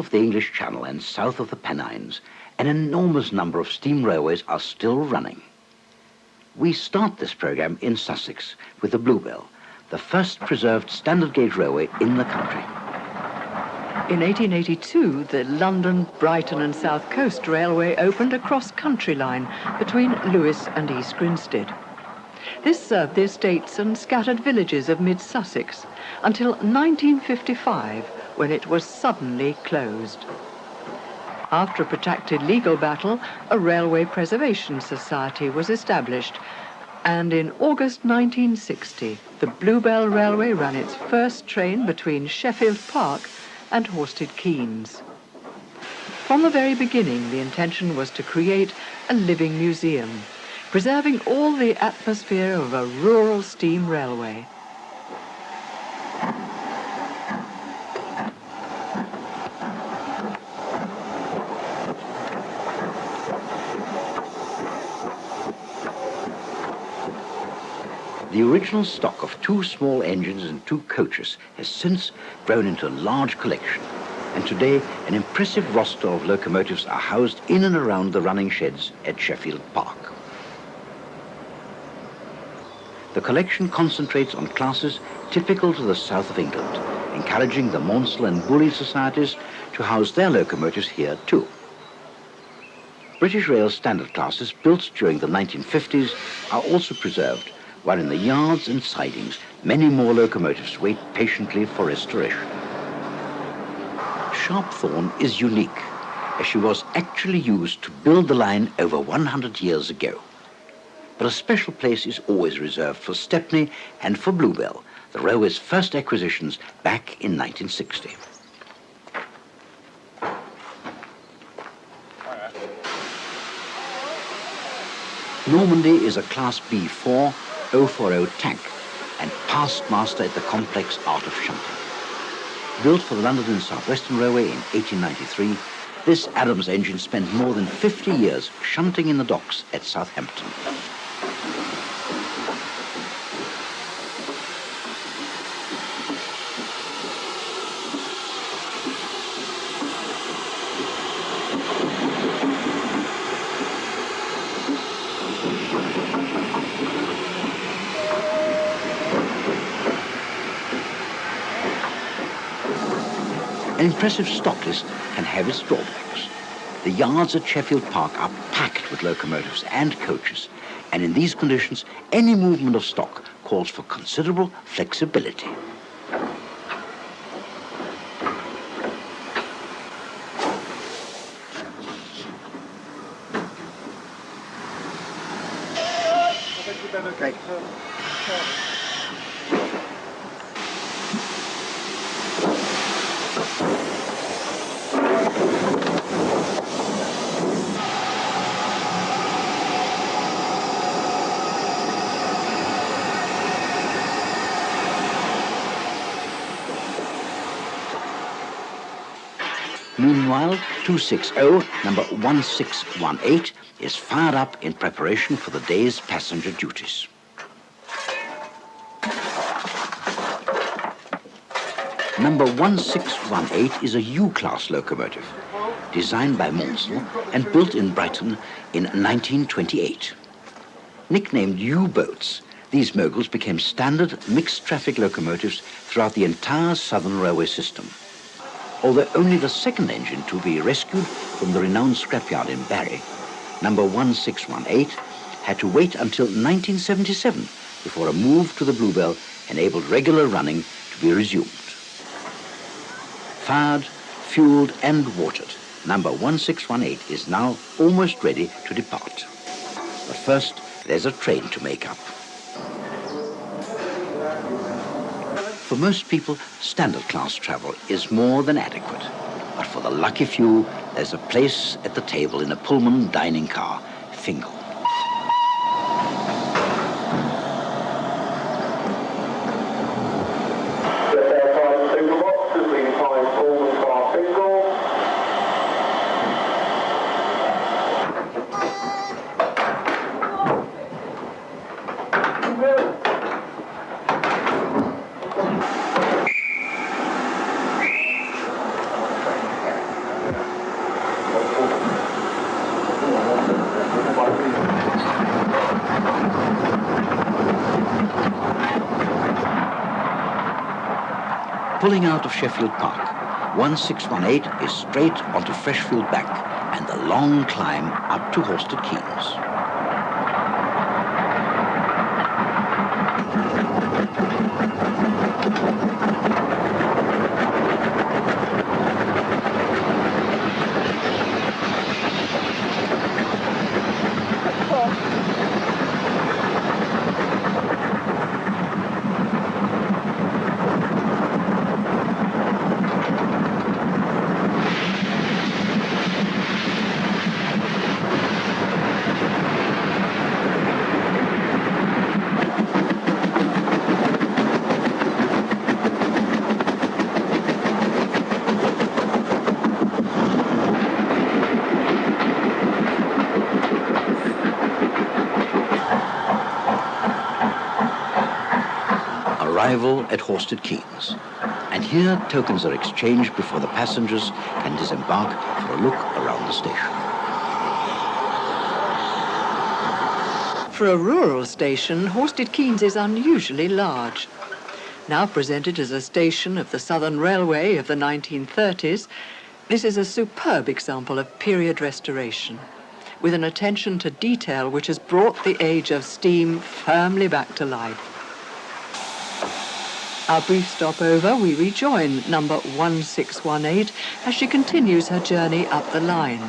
of the English Channel and south of the Pennines, an enormous number of steam railways are still running. We start this programme in Sussex with the Bluebell, the first preserved standard gauge railway in the country. In 1882, the London, Brighton and South Coast Railway opened a cross-country line between Lewes and East Grinstead. This served the estates and scattered villages of mid-Sussex until 1955, when it was suddenly closed. After a protracted legal battle, a Railway Preservation Society was established, and in August 1960, the Bluebell Railway ran its first train between Sheffield Park and Horsted Keynes. From the very beginning, the intention was to create a living museum, preserving all the atmosphere of a rural steam railway. The original stock of 2 small engines and 2 coaches has since grown into a large collection, and today an impressive roster of locomotives are housed in and around the running sheds at Sheffield Park. The collection concentrates on classes typical to the south of England, encouraging the Monsell and Bully societies to house their locomotives here too. British Rail standard classes built during the 1950s are also preserved, while in the yards and sidings many more locomotives wait patiently for restoration. Sharpthorne is unique, as she was actually used to build the line over 100 years ago. But a special place is always reserved for Stepney and for Bluebell, the railway's first acquisitions back in 1960. Normandy is a Class B4 040 tank and past master at the complex art of shunting. Built for the London and South Western Railway in 1893, this Adams engine spent more than 50 years shunting in the docks at Southampton. An impressive stock list can have its drawbacks. The yards at Sheffield Park are packed with locomotives and coaches, and in these conditions, any movement of stock calls for considerable flexibility. Okay. Meanwhile, 260, number 1618, is fired up in preparation for the day's passenger duties. Number 1618 is a U-class locomotive, designed by Monsell and built in Brighton in 1928. Nicknamed U-boats, these moguls became standard mixed-traffic locomotives throughout the entire Southern Railway system. Although only the second engine to be rescued from the renowned scrapyard in Barry, number 1618 had to wait until 1977 before a move to the Bluebell enabled regular running to be resumed. Fired, fueled and watered, number 1618 is now almost ready to depart. But first, there's a train to make up. For most people, standard class travel is more than adequate. But for the lucky few, there's a place at the table in a Pullman dining car, Fingal. Pulling out of Sheffield Park, 1618 is straight onto Freshfield Bank and the long climb up to Horsted Keynes. Arrival at Horsted Keynes, and here tokens are exchanged before the passengers can disembark for a look around the station. For a rural station, Horsted Keynes is unusually large. Now presented as a station of the Southern Railway of the 1930s, this is a superb example of period restoration, with an attention to detail which has brought the age of steam firmly back to life. Our brief stop over, we rejoin number 1618 as she continues her journey up the line.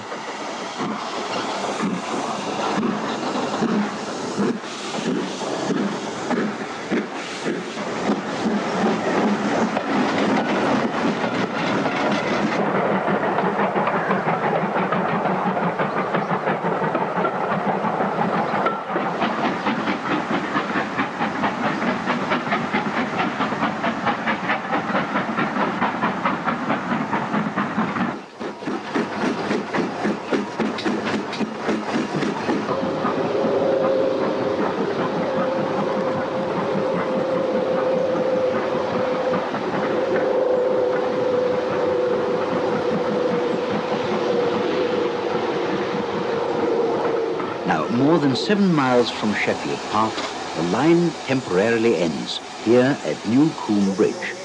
More than 7 miles from Sheffield Park, the line temporarily ends here at New Coombe Bridge,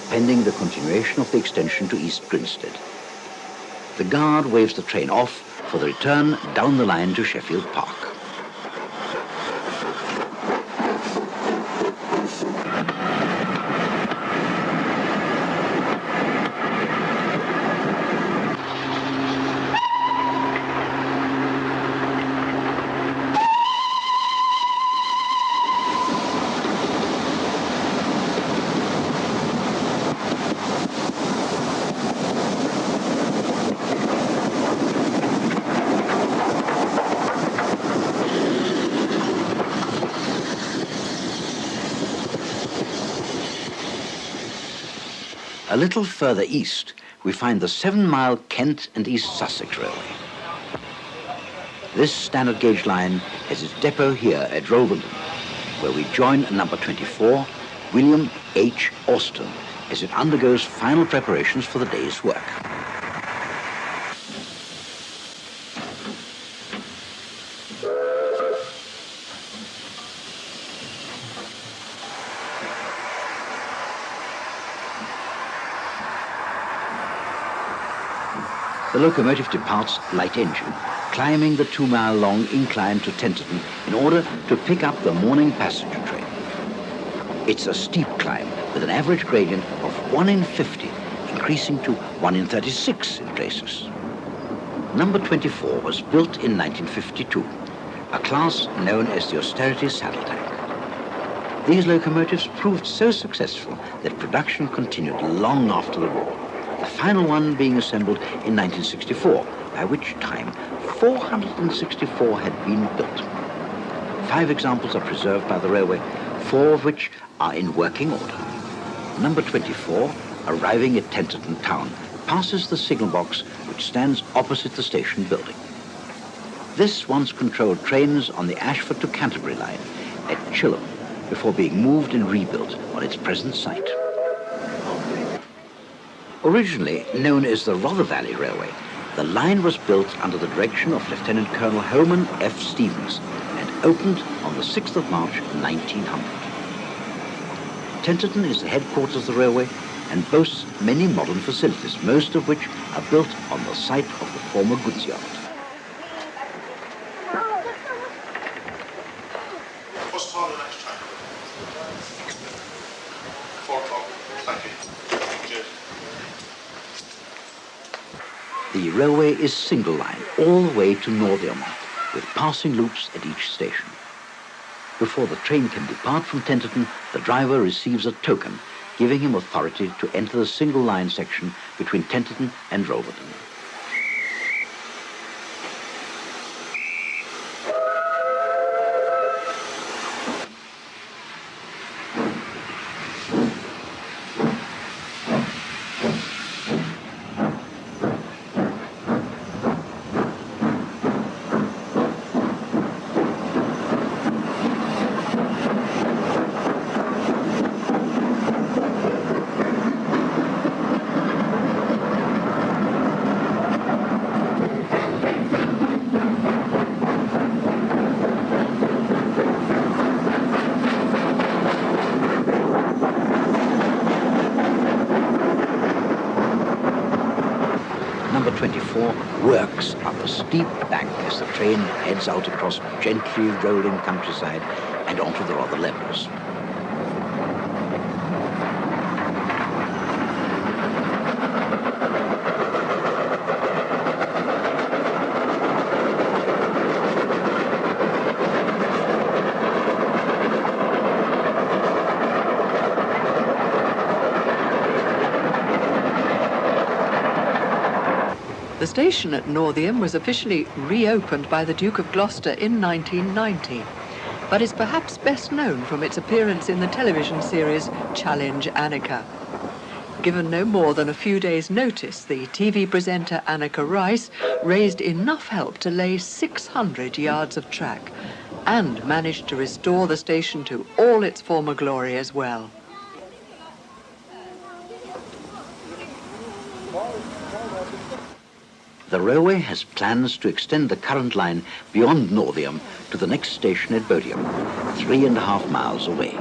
pending the continuation of the extension to East Grinstead. The guard waves the train off for the return down the line to Sheffield Park. A little further east, we find the 7-mile Kent and East Sussex Railway. This standard gauge line has its depot here at Rolvenden, where we join number 24, William H. Austin, as it undergoes final preparations for the day's work. The locomotive departs light engine, climbing the 2-mile-long incline to Tenterden in order to pick up the morning passenger train. It's a steep climb with an average gradient of 1 in 50, increasing to 1 in 36 in places. Number 24 was built in 1952, a class known as the austerity saddle tank. These locomotives proved so successful that production continued long after the war, the final one being assembled in 1964, by which time 464 had been built. 5 examples are preserved by the railway, 4 of which are in working order. Number 24, arriving at Tenterden town, passes the signal box which stands opposite the station building. This once controlled trains on the Ashford to Canterbury line at Chilham before being moved and rebuilt on its present site. Originally known as the Rother Valley Railway, the line was built under the direction of Lieutenant Colonel Homan F. Stevens and opened on the 6th of March 1900. Tenterden is the headquarters of the railway and boasts many modern facilities, most of which are built on the site of the former goods yard. What's time the next train? 4 o'clock. Thank you. Cheers. The railway is single line all the way to Northiam, with passing loops at each station. Before the train can depart from Tenterton, the driver receives a token, giving him authority to enter the single line section between Tenterton and Rolverton. Number 24 works up a steep bank as the train heads out across gently rolling countryside and onto the rather levels. The station at Northiam was officially reopened by the Duke of Gloucester in 1990, but is perhaps best known from its appearance in the television series Challenge Annika. Given no more than a few days' notice, the TV presenter Annika Rice raised enough help to lay 600 yards of track and managed to restore the station to all its former glory as well. The railway has plans to extend the current line beyond Northiam to the next station at Bodiam, 3.5 miles away.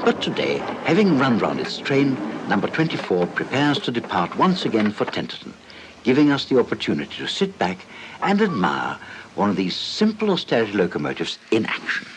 But today, having run round its train, number 24 prepares to depart once again for Tenterton, giving us the opportunity to sit back and admire one of these simple austerity locomotives in action.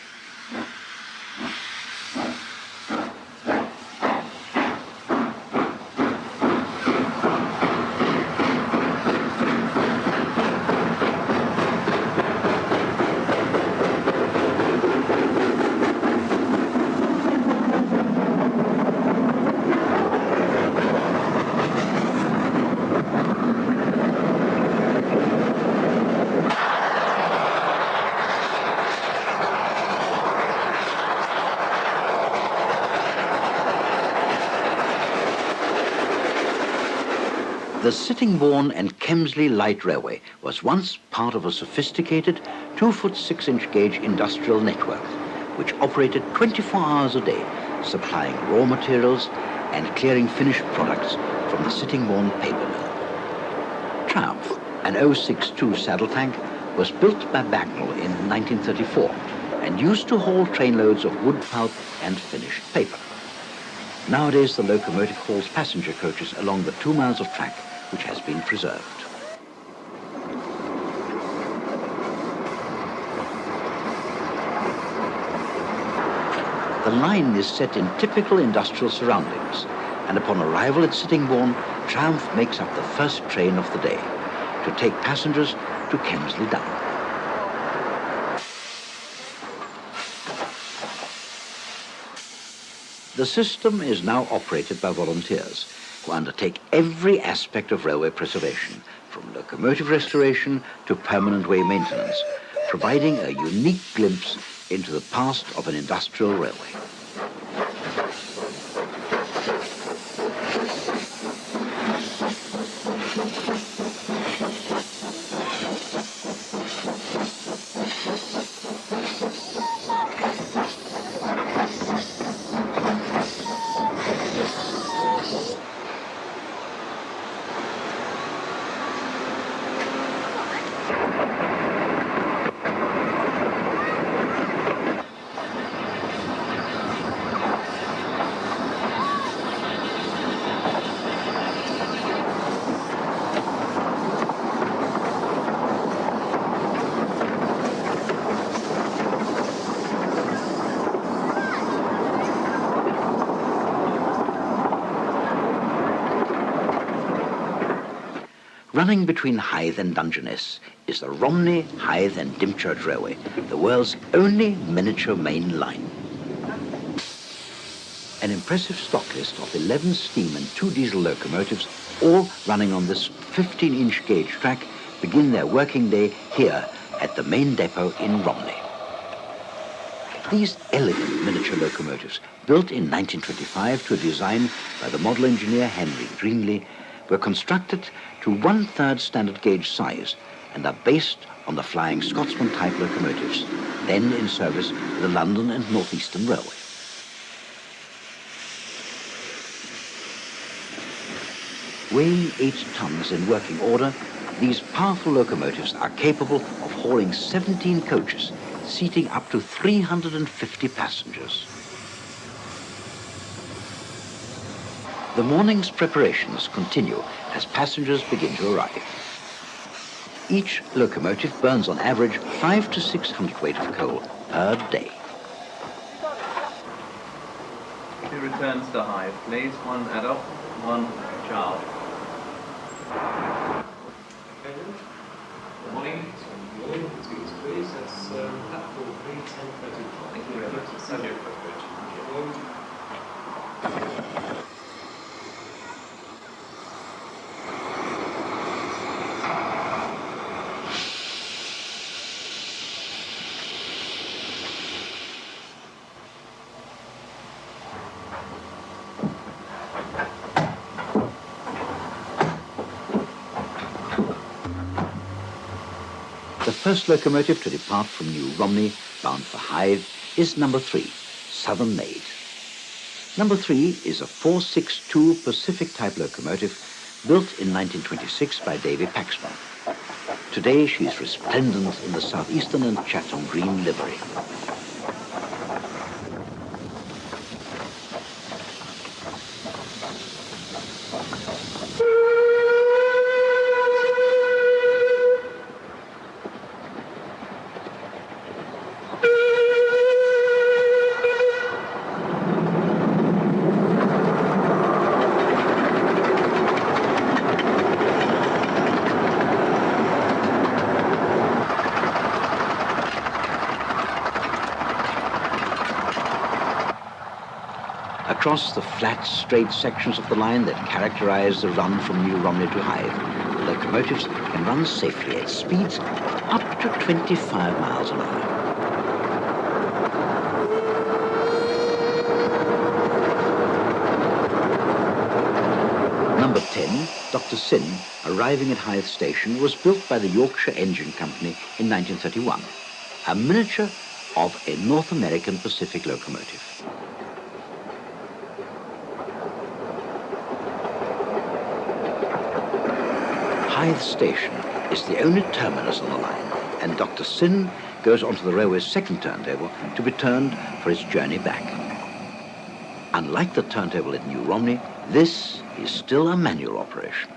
The Sittingbourne and Kemsley Light Railway was once part of a sophisticated 2-foot 6-inch gauge industrial network, which operated 24 hours a day, supplying raw materials and clearing finished products from the Sittingbourne paper mill. Triumph, an 062 saddle tank, was built by Bagnall in 1934 and used to haul trainloads of wood pulp and finished paper. Nowadays, the locomotive hauls passenger coaches along the 2 miles of track which has been preserved. The line is set in typical industrial surroundings, and upon arrival at Sittingbourne, Triumph makes up the first train of the day to take passengers to Kemsley Down. The system is now operated by volunteers who undertake every aspect of railway preservation, from locomotive restoration to permanent way maintenance, providing a unique glimpse into the past of an industrial railway. Running between Hythe and Dungeness is the Romney, Hythe and Dymchurch Railway, the world's only miniature main line. An impressive stock list of 11 steam and 2 diesel locomotives, all running on this 15-inch gauge track, begin their working day here at the main depot in Romney. These elegant miniature locomotives, built in 1925 to a design by the model engineer Henry Greenley, were constructed to 1/3 standard gauge size and are based on the Flying Scotsman type locomotives, then in service with the London and North Eastern Railway. Weighing 8 tons in working order, these powerful locomotives are capable of hauling 17 coaches, seating up to 350 passengers. The morning's preparations continue as passengers begin to arrive. Each locomotive burns on average 500 to 600 weight of coal per day. 2 returns to Hythe, please. 1 adult, 1 child. Good morning. Good morning. Please, that's platform 31032. Thank you very much. Thank you. The first locomotive to depart from New Romney, bound for Hythe, is number 3, Southern made. Number 3 is a 462 Pacific type locomotive built in 1926 by Davy Paxman. Today she is resplendent in the southeastern and Chatham green livery. Across the flat, straight sections of the line that characterize the run from New Romney to Hythe, the locomotives can run safely at speeds of up to 25 miles an hour. Number 10, Dr. Sin, arriving at Hythe Station, was built by the Yorkshire Engine Company in 1931, a miniature of a North American Pacific locomotive. Hythe Station is the only terminus on the line, and Dr. Sin goes onto the railway's second turntable to be turned for its journey back. Unlike the turntable at New Romney, this is still a manual operation.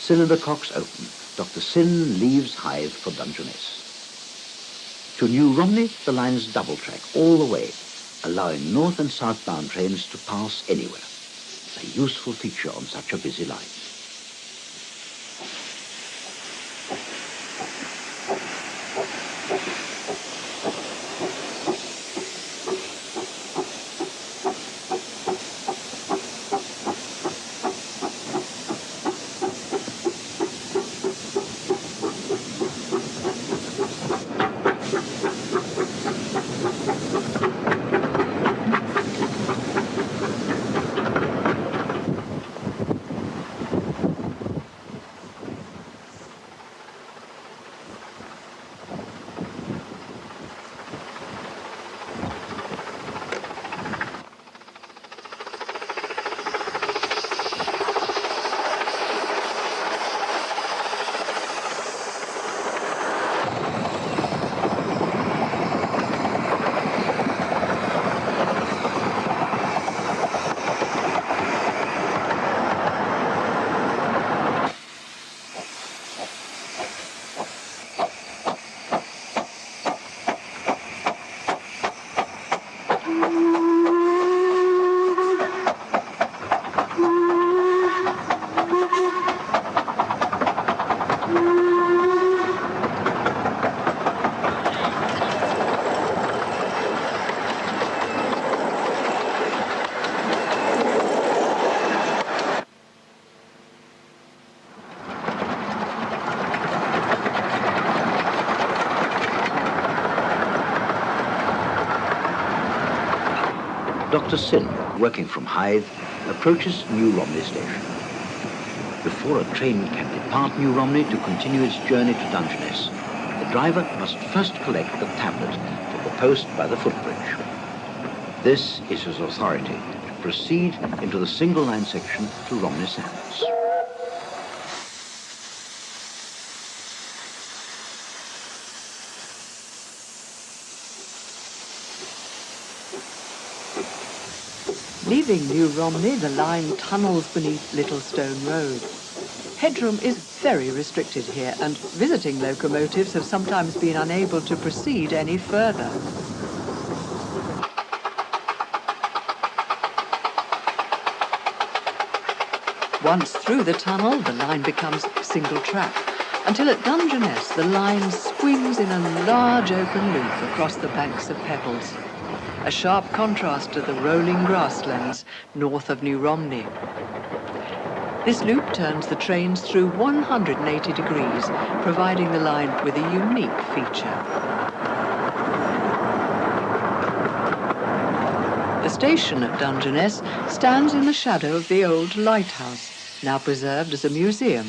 Cylinder cocks open. Dr. Sin leaves Hythe for Dungeness. To New Romney, the line's double track all the way, allowing north and southbound trains to pass anywhere. A useful feature on such a busy line. Dr. Sin, working from Hythe, approaches New Romney station. Before a train can depart New Romney to continue its journey to Dungeness, the driver must first collect the tablet from the post by the footbridge. This is his authority to proceed into the single line section to Romney Sands. Leaving New Romney, the line tunnels beneath Little Stone Road. Headroom is very restricted here, and visiting locomotives have sometimes been unable to proceed any further. Once through the tunnel, the line becomes single track, until at Dungeness the line swings in a large open loop across the banks of pebbles, a sharp contrast to the rolling grasslands north of New Romney. This loop turns the trains through 180 degrees, providing the line with a unique feature. The station at Dungeness stands in the shadow of the old lighthouse, now preserved as a museum.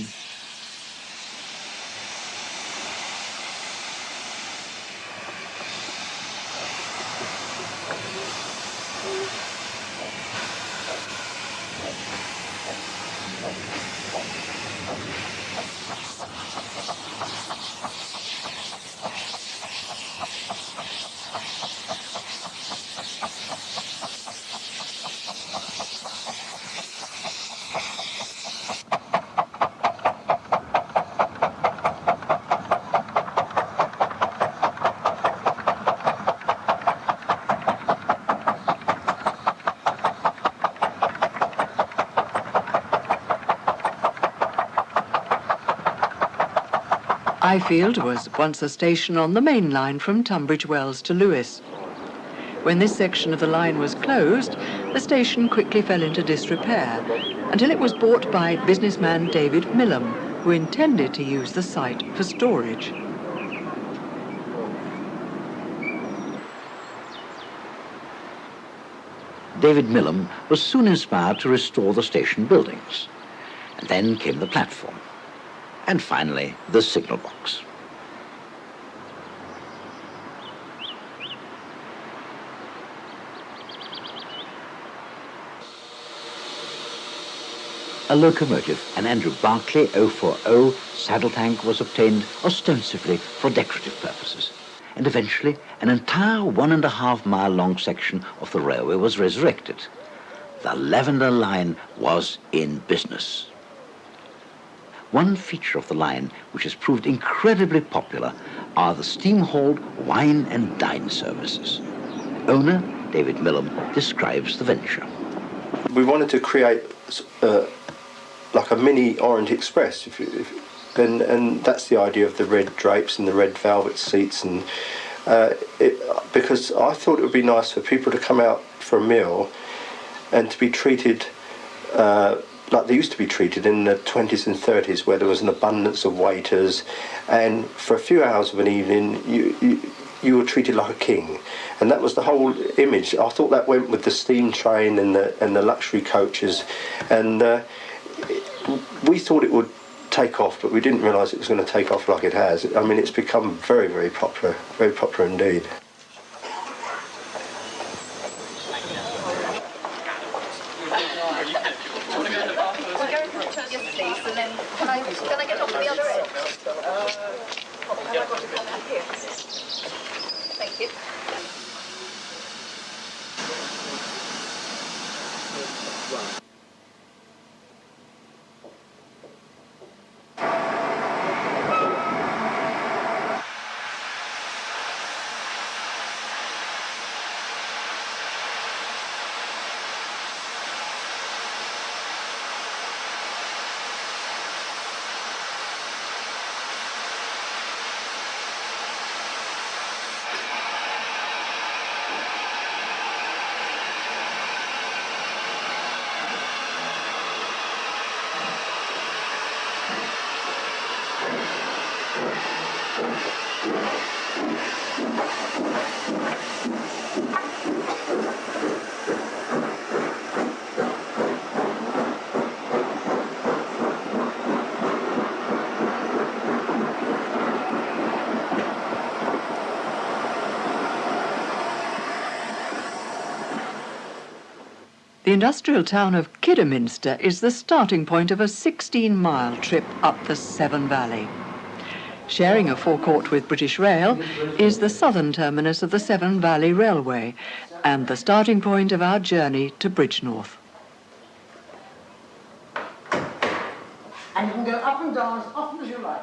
Highfield was once a station on the main line from Tunbridge Wells to Lewes. When this section of the line was closed, the station quickly fell into disrepair until it was bought by businessman David Millam, who intended to use the site for storage. David Millam was soon inspired to restore the station buildings. And then came the platform. And finally, the signal box. A locomotive, an Andrew Barclay 040 saddle tank, was obtained ostensibly for decorative purposes. And eventually, an entire 1.5 mile long section of the railway was resurrected. The Lavender Line was in business. One feature of the line which has proved incredibly popular are the steam-hauled wine and dine services. Owner David Millam describes the venture. We wanted to create like a mini Orient Express, and that's the idea of the red drapes and the red velvet seats, and because I thought it would be nice for people to come out for a meal and to be treated like they used to be treated in the 20s and 30s, where there was an abundance of waiters, and for a few hours of an evening you were treated like a king, and that was the whole image. I thought that went with the steam train and the luxury coaches, and we thought it would take off, but we didn't realise it was going to take off like it has. I mean, it's become very, very popular indeed. Can I get off the other end? Thank you. The industrial town of Kidderminster is the starting point of a 16-mile trip up the Severn Valley. Sharing a forecourt with British Rail is the southern terminus of the Severn Valley Railway and the starting point of our journey to Bridgnorth. And you can go up and down as often as you like.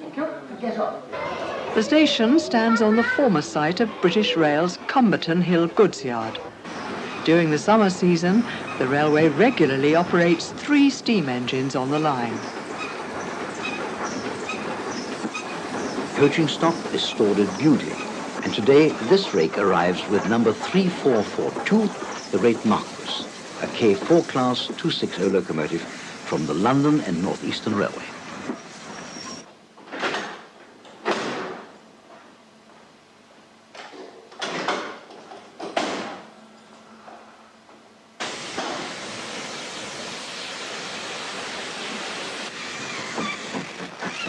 Thank you. Get up. The station stands on the former site of British Rail's Cumberton Hill goods yard. During the summer season, the railway regularly operates 3 steam engines on the line. Coaching stock is stored at Bewdley, and today this rake arrives with number 3442, the Great Marquis, a K4 class 260 locomotive from the London and North Eastern Railway.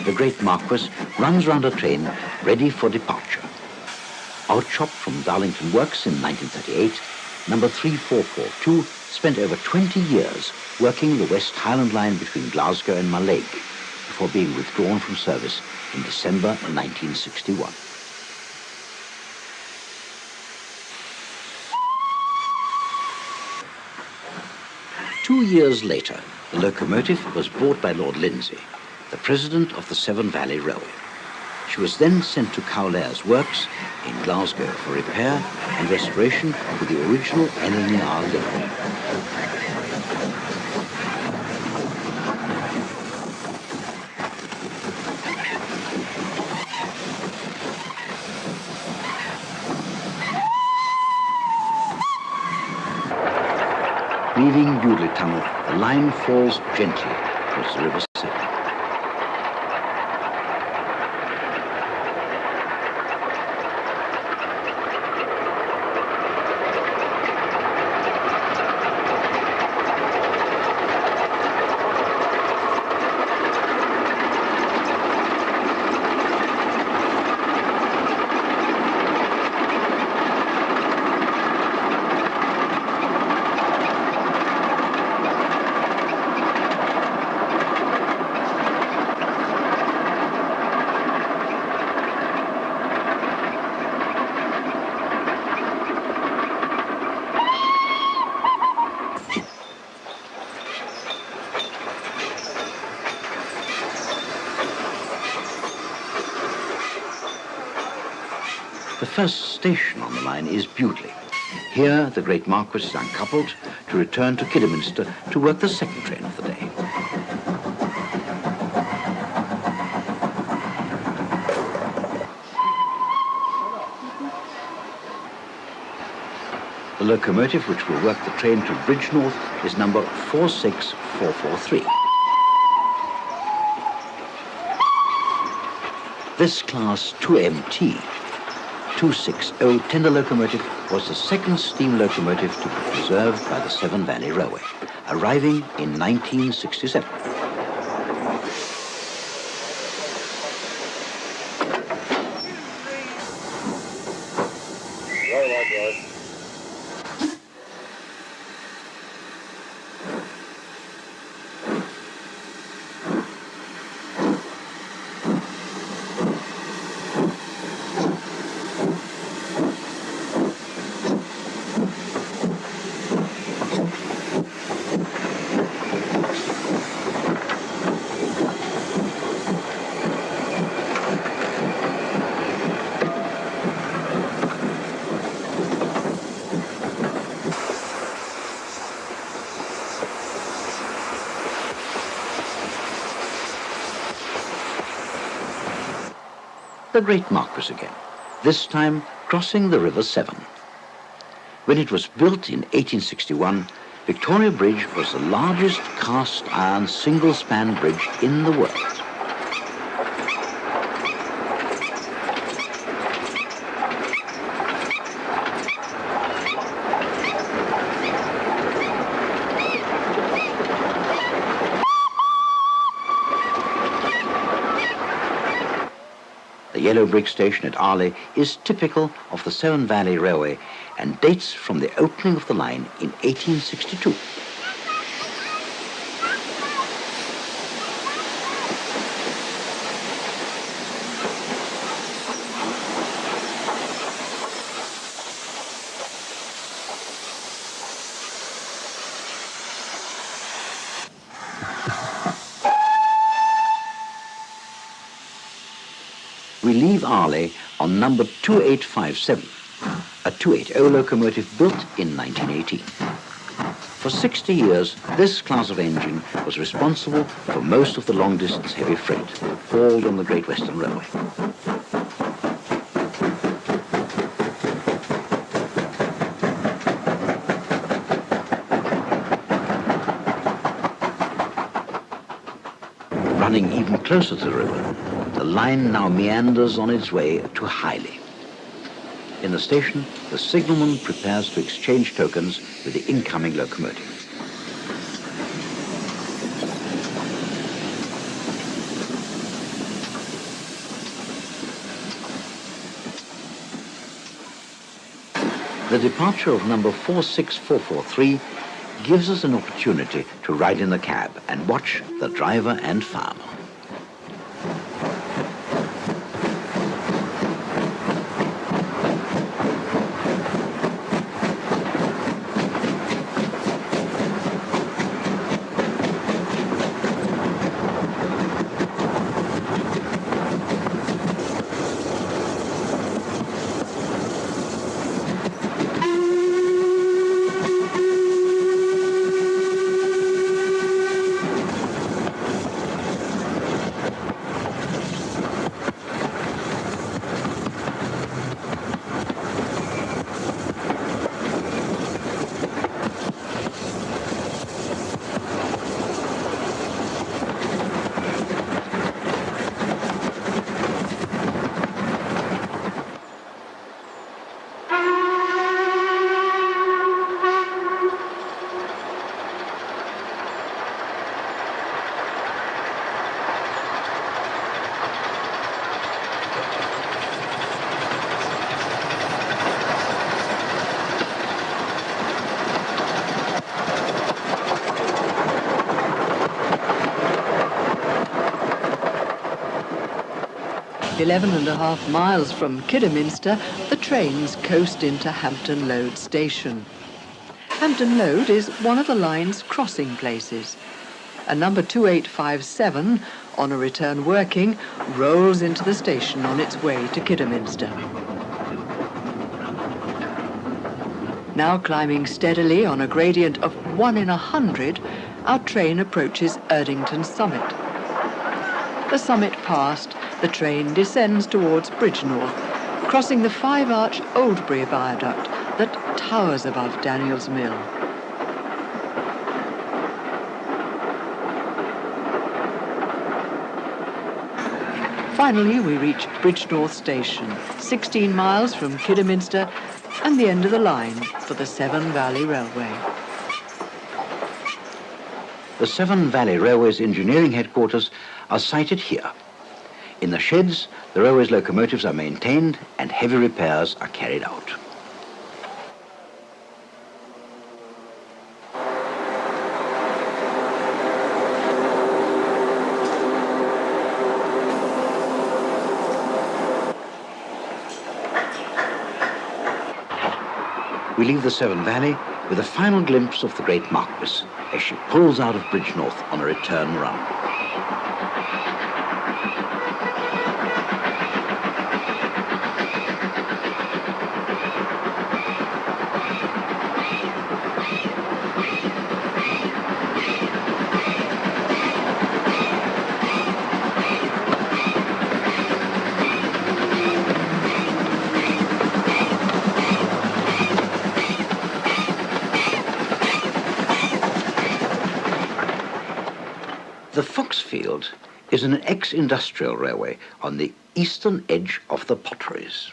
The Great Marquis runs round a train ready for departure. Outshot from Darlington Works in 1938, number 3442 spent over 20 years working the West Highland Line between Glasgow and Mallaig before being withdrawn from service in December 1961. Two years later, the locomotive was bought by Lord Lindsay, the president of the Severn Valley Railway. She was then sent to Cowlairs Works in Glasgow for repair and restoration to the original NNER livery. Leaving Bewdley Tunnel, the line falls gently towards the River Severn. The first station on the line is Bewdley. Here, the Great Marquis is uncoupled to return to Kidderminster to work the second train of the day. The locomotive which will work the train to Bridgnorth is number 46443. This class 2MT 260 tender locomotive was the second steam locomotive to be preserved by the Severn Valley Railway, arriving in 1967. The Great Marquis again, this time crossing the River Severn. When it was built in 1861, Victoria Bridge was the largest cast iron single-span bridge in the world. The yellow brick station at Arley is typical of the Severn Valley Railway and dates from the opening of the line in 1862. We leave Arley on number 2857, a 280 locomotive built in 1918. For 60 years, this class of engine was responsible for most of the long-distance heavy freight hauled on the Great Western Railway. Running even closer to the river, the line now meanders on its way to Hythe. In the station, the signalman prepares to exchange tokens with the incoming locomotive. The departure of number 46443 gives us an opportunity to ride in the cab and watch the driver and farmer. Eleven and a half miles from Kidderminster, the trains coast into Hampton Load Station. Hampton Load is one of the line's crossing places. A number 2857, on a return working, rolls into the station on its way to Kidderminster. Now climbing steadily on a gradient of 1 in 100, our train approaches Erdington Summit. The summit passed, the train descends towards Bridgenorth, crossing the 5-arch Oldbury viaduct that towers above Daniel's Mill. Finally, we reach Bridgenorth Station, 16 miles from Kidderminster, and the end of the line for the Severn Valley Railway. The Severn Valley Railway's engineering headquarters are sited here. In the sheds, the railway's locomotives are maintained and heavy repairs are carried out. We leave the Severn Valley with a final glimpse of the great Marquis as she pulls out of Bridgenorth on a return run. The Foxfield is an ex-industrial railway on the eastern edge of the Potteries.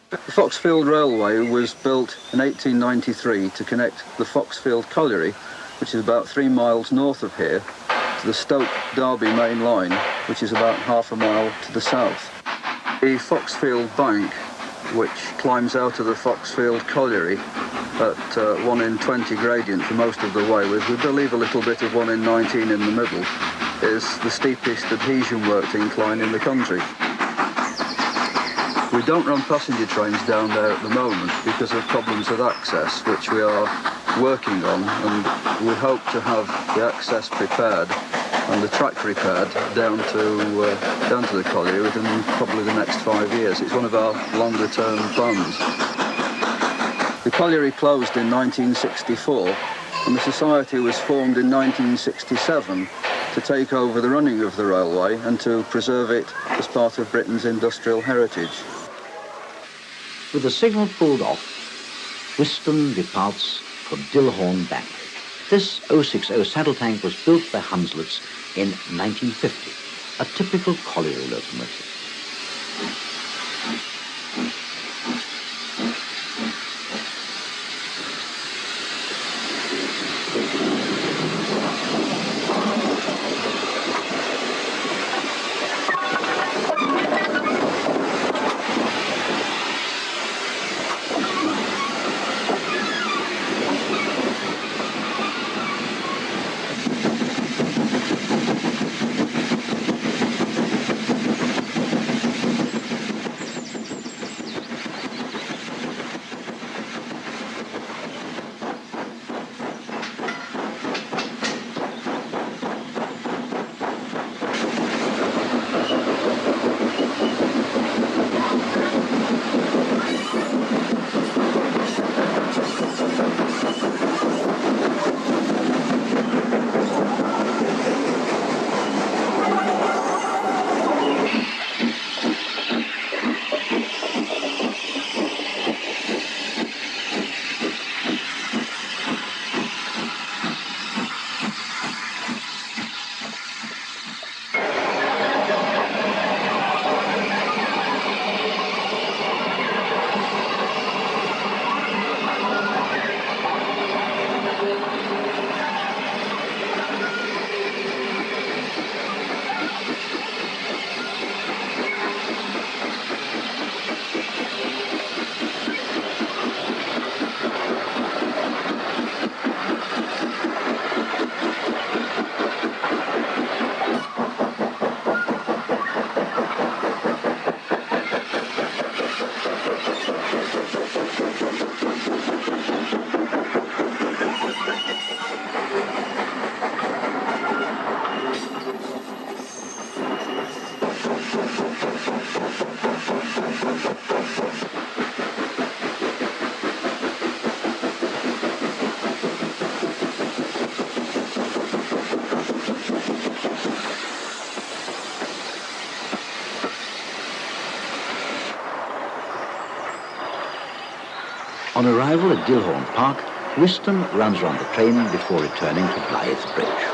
The Foxfield Railway was built in 1893 to connect the Foxfield Colliery, which is about 3 miles north of here, to the Stoke Derby main line, which is about half a mile to the south. The Foxfield Bank which climbs out of the Foxfield Colliery at 1 in 20 gradient for most of the way, with we believe a little bit of 1 in 19 in the middle, is the steepest adhesion worked incline in the country. We don't run passenger trains down there at the moment because of problems with access, which we are working on, and we hope to have the access prepared and the track repaired down to the colliery within probably the next 5 years. It's one of our longer term plans. The colliery closed in 1964 and the society was formed in 1967 to take over the running of the railway and to preserve it as part of Britain's industrial heritage. With the signal pulled off, Whiston departs for Dilhorn Bank. This 060 saddle tank was built by Hunslets in 1950, a typical colliery locomotive. On arrival at Dilhorn Park, Whiston runs round the train before returning to Blythe Bridge.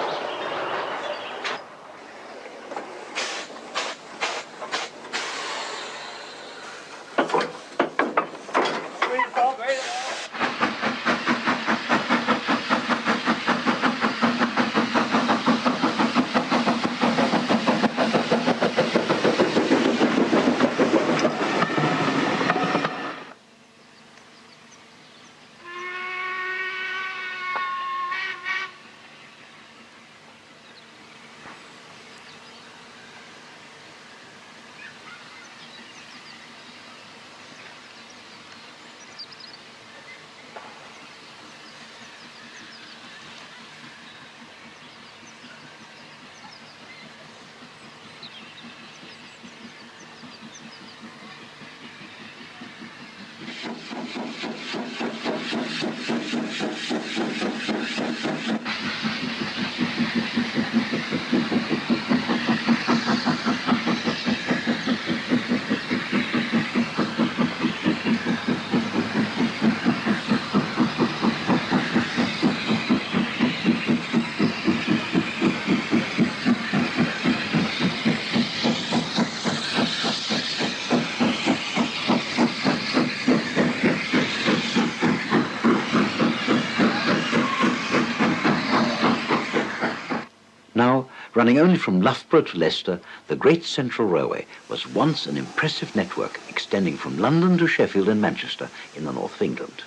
Running only from Loughborough to Leicester, the Great Central Railway was once an impressive network extending from London to Sheffield and Manchester in the north of England.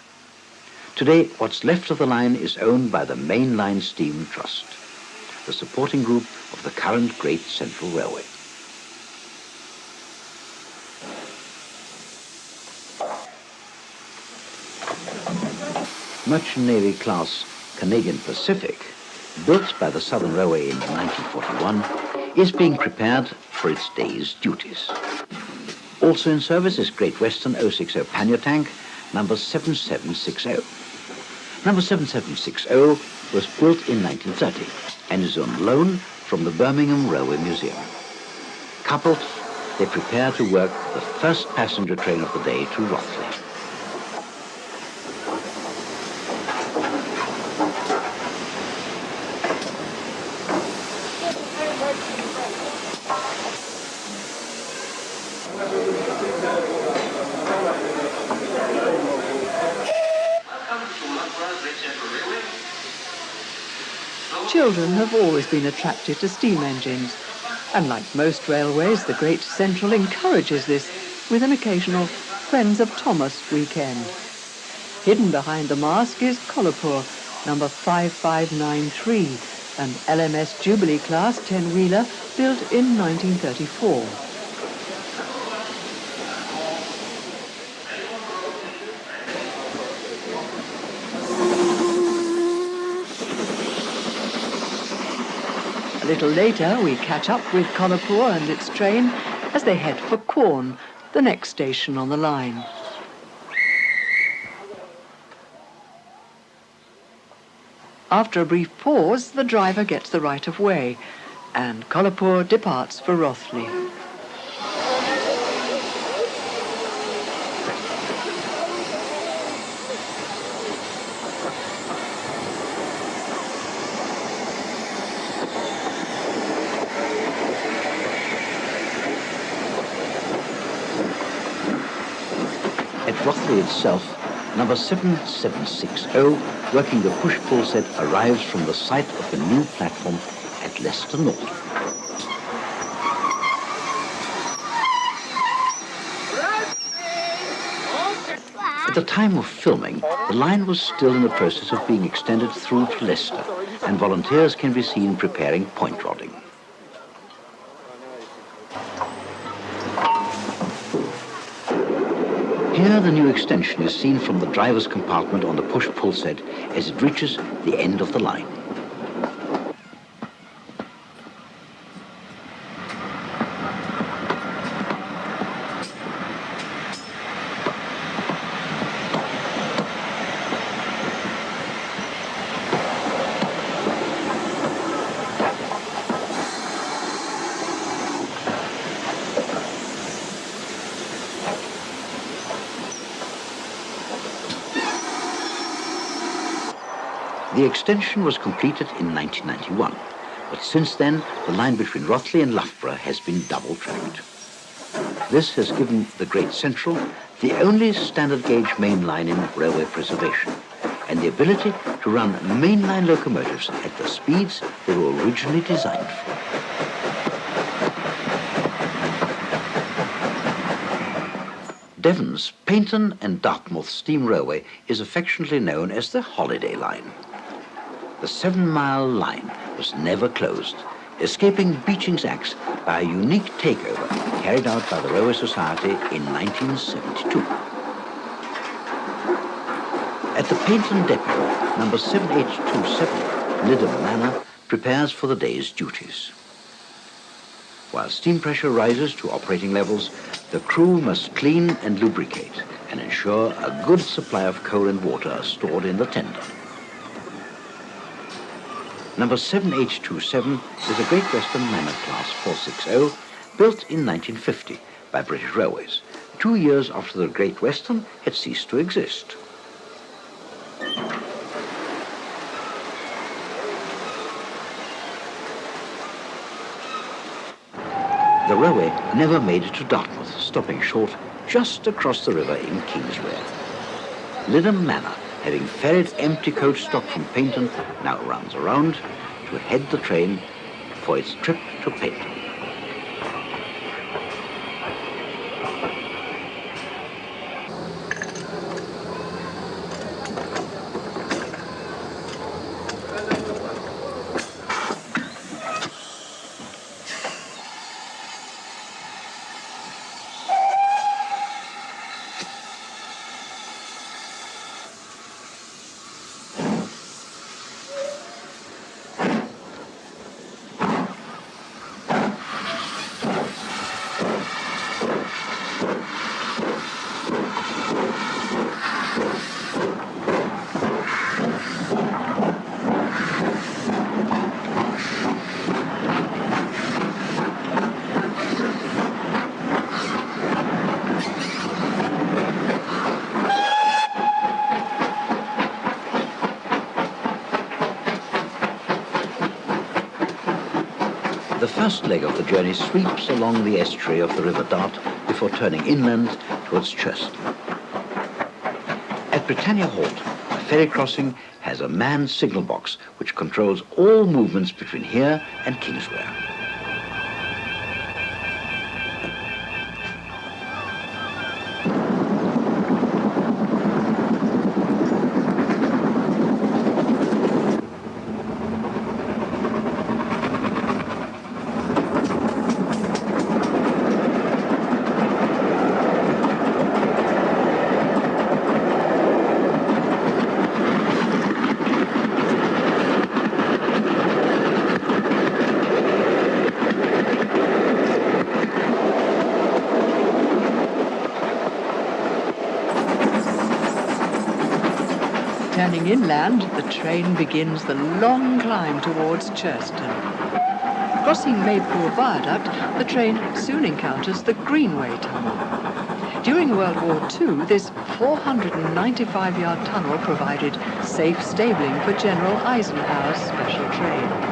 Today, what's left of the line is owned by the Main Line Steam Trust, the supporting group of the current Great Central Railway. Merchant Navy class Canadian Pacific, built by the Southern Railway in 1941, is being prepared for its day's duties. Also in service is Great Western 060 pannier tank, number 7760. Number 7760 was built in 1930 and is on loan from the Birmingham Railway Museum. Coupled, they prepare to work the first passenger train of the day to Rothley. Children have always been attracted to steam engines, and like most railways, the Great Central encourages this with an occasional Friends of Thomas weekend. Hidden behind the mast is Kolhapur, number 5593, an LMS Jubilee class 10-wheeler built in 1934. A little later, we catch up with Kolhapur and its train as they head for Quorn, the next station on the line. After a brief pause, the driver gets the right of way, and Kolhapur departs for Rothley. At Rothley itself, number 7760, working the push-pull set, arrives from the site of the new platform at Leicester North. At the time of filming, the line was still in the process of being extended through to Leicester, and volunteers can be seen preparing point rodding. Here the new extension is seen from the driver's compartment on the push-pull set as it reaches the end of the line. The extension was completed in 1991, but since then the line between Rothley and Loughborough has been double-tracked. This has given the Great Central the only standard gauge main line in railway preservation, and the ability to run mainline locomotives at the speeds they were originally designed for. Devon's Paignton and Dartmouth Steam Railway is affectionately known as the Holiday Line. The 7-mile line was never closed, escaping Beeching's axe by a unique takeover carried out by the Railway Society in 1972. At the Paignton depot, number 7827, Lytham Manor, prepares for the day's duties. While steam pressure rises to operating levels, the crew must clean and lubricate and ensure a good supply of coal and water are stored in the tender. Number 7827 is a Great Western Manor Class 460, built in 1950 by British Railways, 2 years after the Great Western had ceased to exist. The railway never made it to Dartmouth, stopping short just across the river in Kingswear. Lytham Manor, having ferried empty coach stock from Paignton, now runs around to head the train for for its trip to Paignton. The first leg of the journey sweeps along the estuary of the River Dart before turning inland towards Churston. At Britannia Halt, a ferry crossing has a manned signal box which controls all movements between here and Kingswear. Turning inland, the train begins the long climb towards Churston. Crossing Maypool Viaduct, the train soon encounters the Greenway Tunnel. During World War II, this 495-yard tunnel provided safe stabling for General Eisenhower's special train.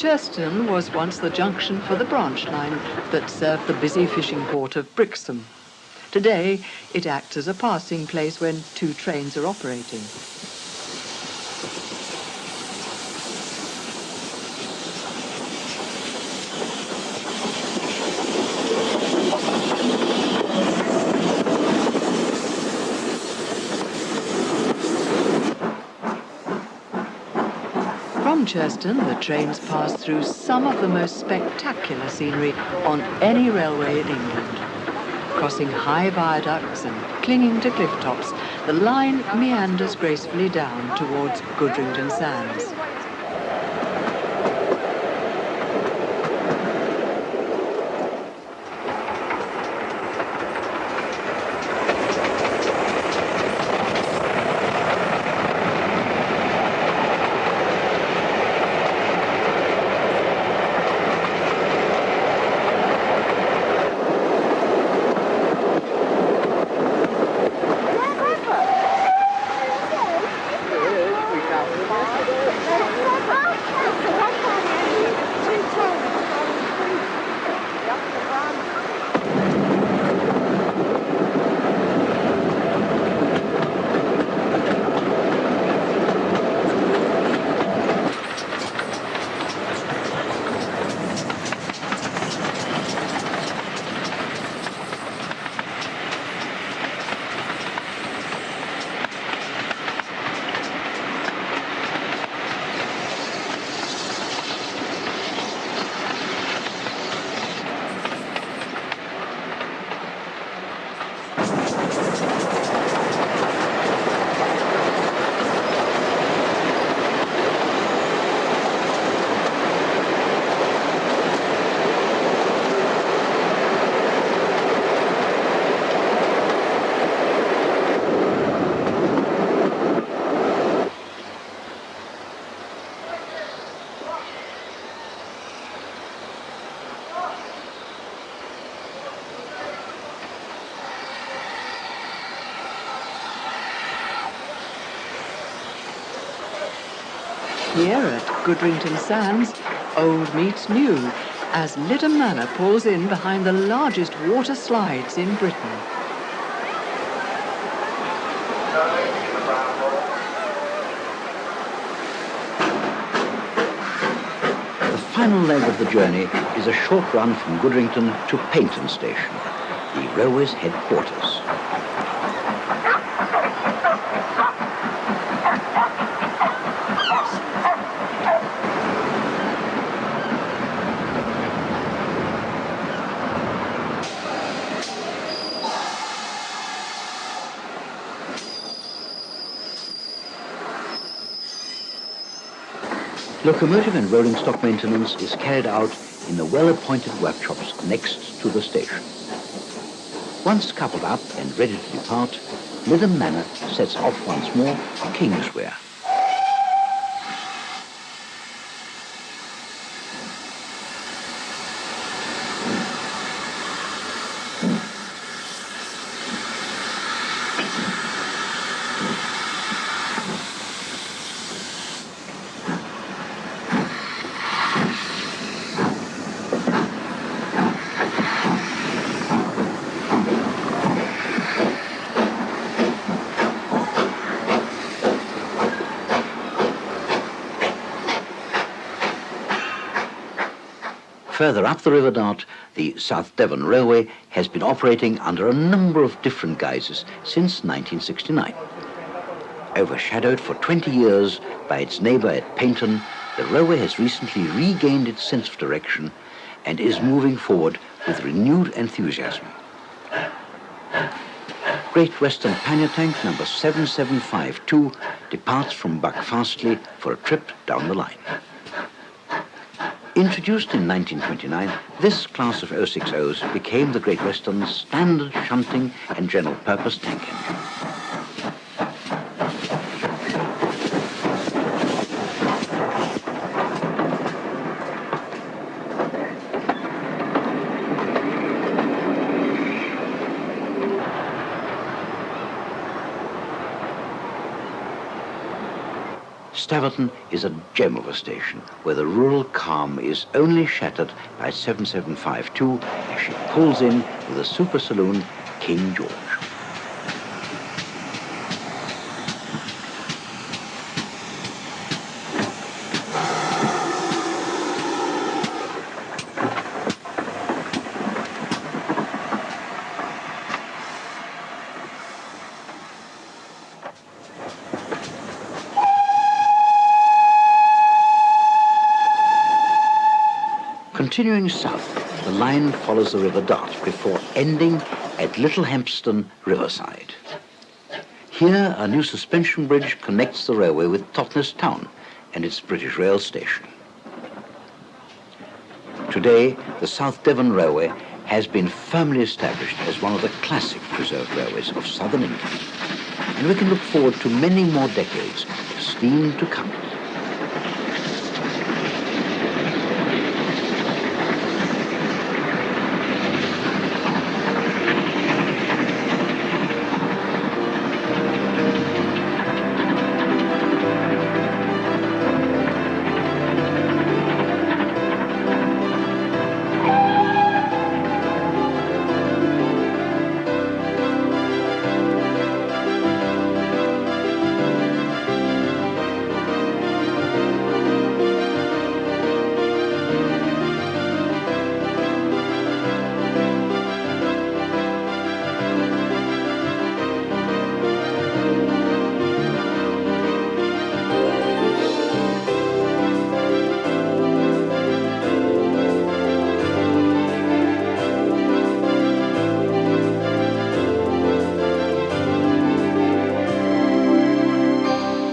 Churston was once the junction for the branch line that served the busy fishing port of Brixham. Today, it acts as a passing place when two trains are operating. From Churston, the trains pass through some of the most spectacular scenery on any railway in England. Crossing high viaducts and clinging to cliff tops, the line meanders gracefully down towards Goodrington Sands. Here at Goodrington Sands, old meets new, as Lytham Manor pulls in behind the largest water slides in Britain. The final leg of the journey is a short run from Goodrington to Paignton Station, the railway's headquarters. Locomotive and rolling stock maintenance is carried out in the well-appointed workshops next to the station. Once coupled up and ready to depart, Lytham Manor sets off once more for Kingswear. Further up the River Dart, the South Devon Railway has been operating under a number of different guises since 1969. Overshadowed for 20 years by its neighbour at Paignton, the railway has recently regained its sense of direction and is moving forward with renewed enthusiasm. Great Western Pannier Tank number 7752 departs from Buckfastleigh for a trip down the line. Introduced in 1929, this class of 060s became the Great Western's standard shunting and general purpose tank engine. Severn is a gem of a station where the rural calm is only shattered by 7752 as she pulls in with the super saloon King George. Continuing south, the line follows the River Dart before ending at Little Hempston Riverside. Here, a new suspension bridge connects the railway with Totnes Town and its British Rail station. Today, the South Devon Railway has been firmly established as one of the classic preserved railways of southern England, and we can look forward to many more decades of steam to come.